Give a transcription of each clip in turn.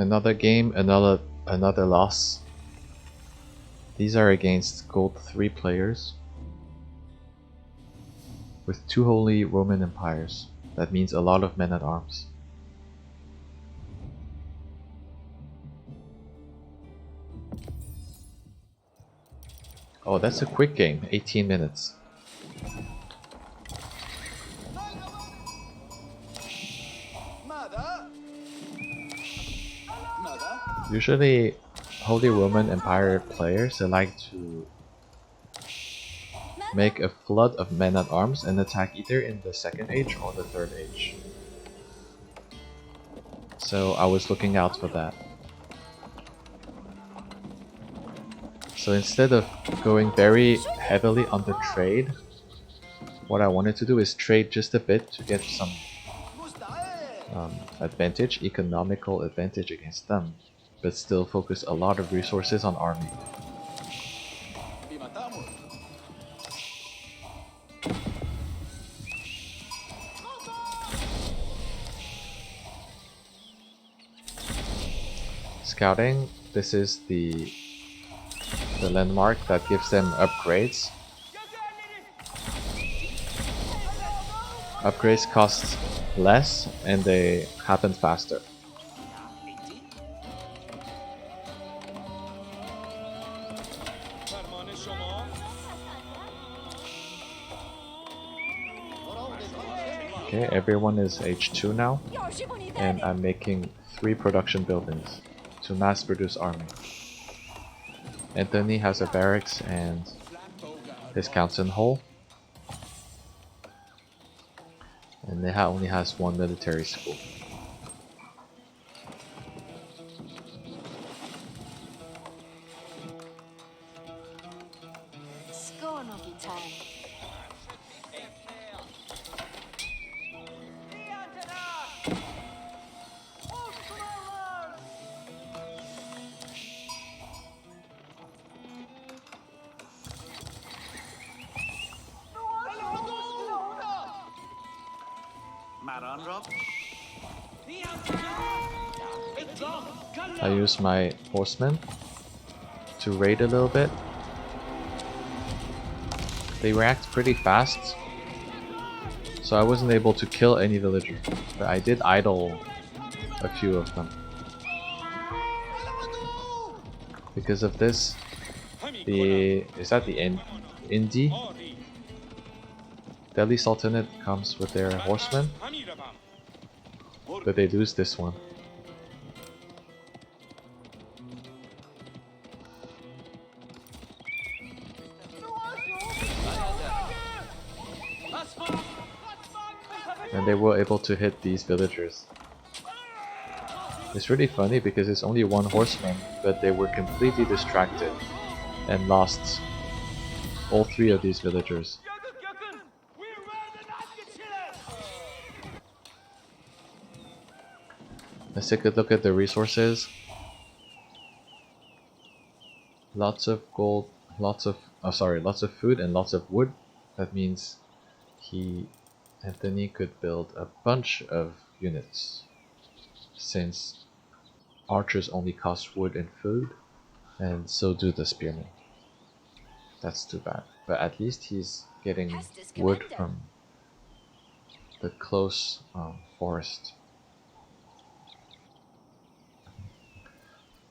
Another game, another loss. These are against Gold 3 players with 2 Holy Roman Empires. That means a lot of men at arms. Oh, that's a quick game, 18 minutes. Usually, Holy Roman Empire players, they like to make a flood of men at arms and attack either in the second age or the third age. So I was looking out for that. So instead of going very heavily on the trade, what I wanted to do is trade just a bit to get some advantage, economical advantage against them, but still focus a lot of resources on army. Scouting, this is the landmark that gives them upgrades. Upgrades cost less and they happen faster. Okay, everyone is H2 now, and I'm making 3 production buildings to mass produce army. Anthony has a barracks and his council hall, and Neha only has 1 military school. I use my horsemen to raid a little bit. They react pretty fast, so I wasn't able to kill any villager, but I did idle a few of them. Because of this, is that the Indi? Delhi Sultanate comes with their horsemen, but they lose this one. And they were able to hit these villagers. It's really funny because it's only 1 horseman, but they were completely distracted and lost all 3 of these villagers. Let's take a look at the resources. Lots of gold, lots of food and lots of wood. That means Anthony could build a bunch of units, since archers only cost wood and food, and so do the spearmen. That's too bad, but at least he's getting wood from the close forest.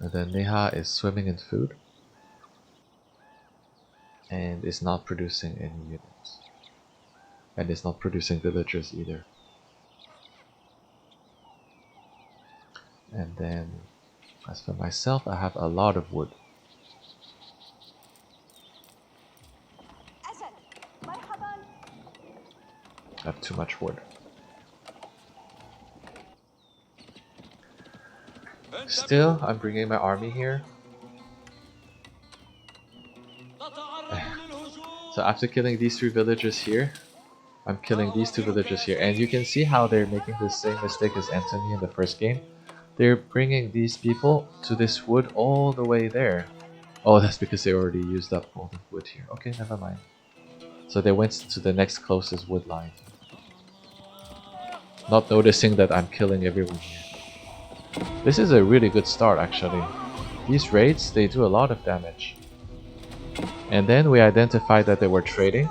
And then Neha is swimming in food and is not producing any units. And is not producing villagers either. And then, as for myself, I have a lot of wood. I have too much wood. Still, I'm bringing my army here. So after killing these 3 villagers here, I'm killing these 2 villagers here, and you can see how they're making the same mistake as Anthony in the first game. They're bringing these people to this wood all the way there. Oh, that's because they already used up all the wood here. Okay, never mind. So they went to the next closest wood line, not noticing that I'm killing everyone here. This is a really good start actually. These raids, they do a lot of damage. And then we identified that they were trading.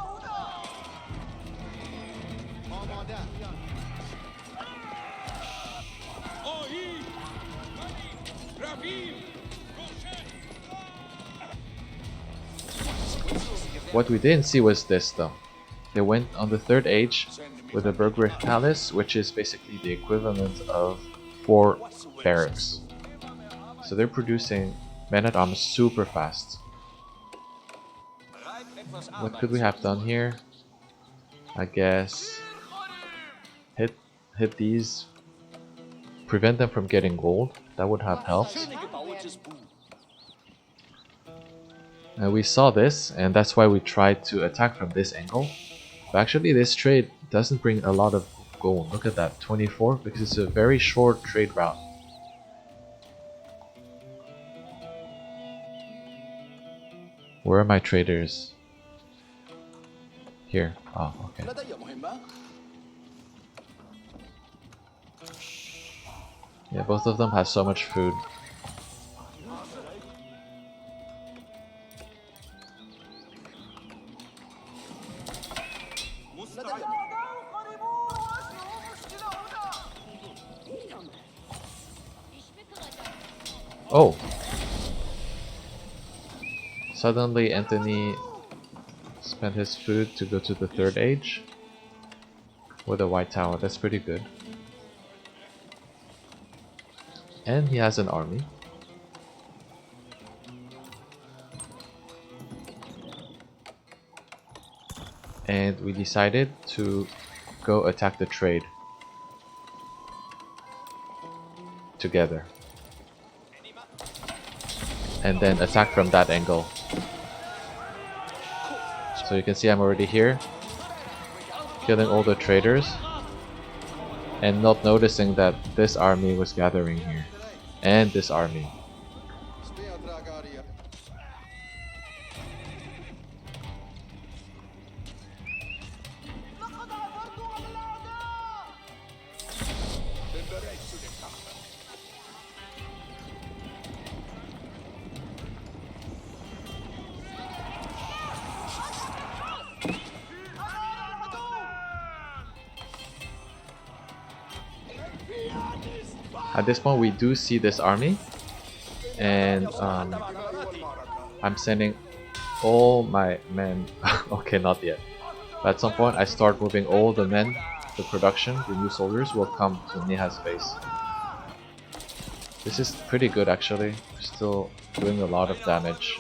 What we didn't see was this though. They went on the 3rd age with a Burgriff Palace, which is basically the equivalent of 4 barracks. So they're producing men-at-arms super fast. What could we have done here? I guess hit these, prevent them from getting gold. That would have helped. And we saw this, and that's why we tried to attack from this angle. But actually this trade doesn't bring a lot of gold. Look at that, 24, because it's a very short trade route. Where are my traders? Here. Oh, okay. Yeah, both of them have so much food. Oh! Suddenly Anthony spent his food to go to the 3rd age with a white tower. That's pretty good. And he has an army. And we decided to go attack the trade together. And then attack from that angle. So you can see I'm already here, killing all the traders, and not noticing that this army was gathering here, and this army. At this point we do see this army, and I'm sending all my men. Okay, not yet. But at some point I start moving all the men, the production, the new soldiers will come to Neha's base. This is pretty good actually, we're still doing a lot of damage.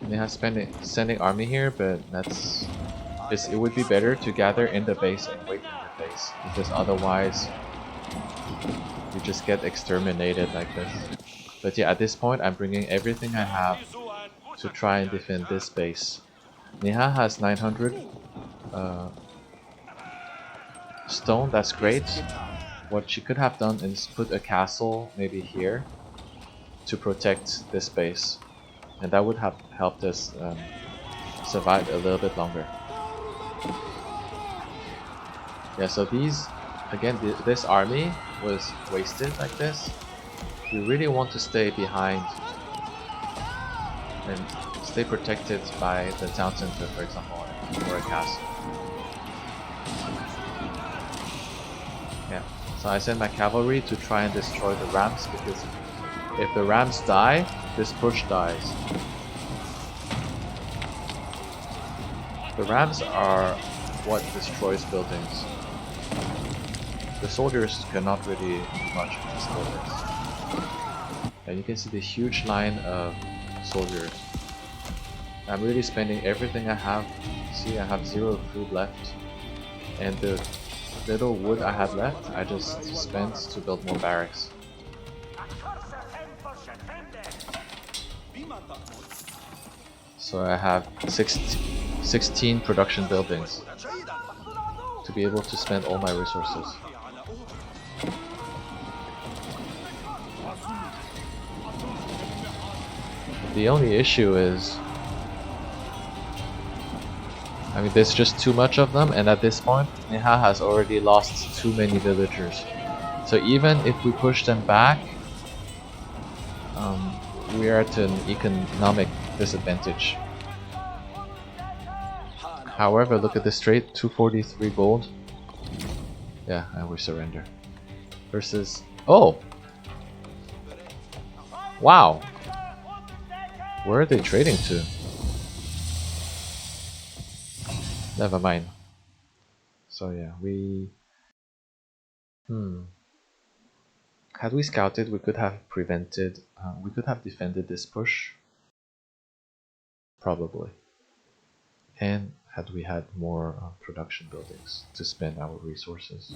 Neha's sending army here, but it would be better to gather in the base and wait in the base, because otherwise you just get exterminated like this. But yeah, at this point I'm bringing everything I have to try and defend this base. Neha has 900 stone, that's great. What she could have done is put a castle maybe here to protect this base, and that would have helped us survive a little bit longer. Yeah, so these, again, this army was wasted like this. We really want to stay behind and stay protected by the town center, for example, or a castle. Yeah, so I send my cavalry to try and destroy the rams, because if the rams die, this push dies. The rams are what destroys buildings. The soldiers cannot really do much with these buildings. And you can see the huge line of soldiers. I'm really spending everything I have. See, I have 0 food left. And the little wood I had left, I just spent to build more barracks. So I have 16 production buildings to be able to spend all my resources. The only issue is, I mean, there's just too much of them, and at this point, Neha has already lost too many villagers. So even if we push them back, we are at an economic disadvantage. However, look at this trade, 243 gold. Yeah, and we surrender. Versus... Oh! Wow! Where are they trading to? Never mind. So yeah, we... Had we scouted, we could have prevented... we could have defended this push. Probably. And had we had more production buildings to spend our resources.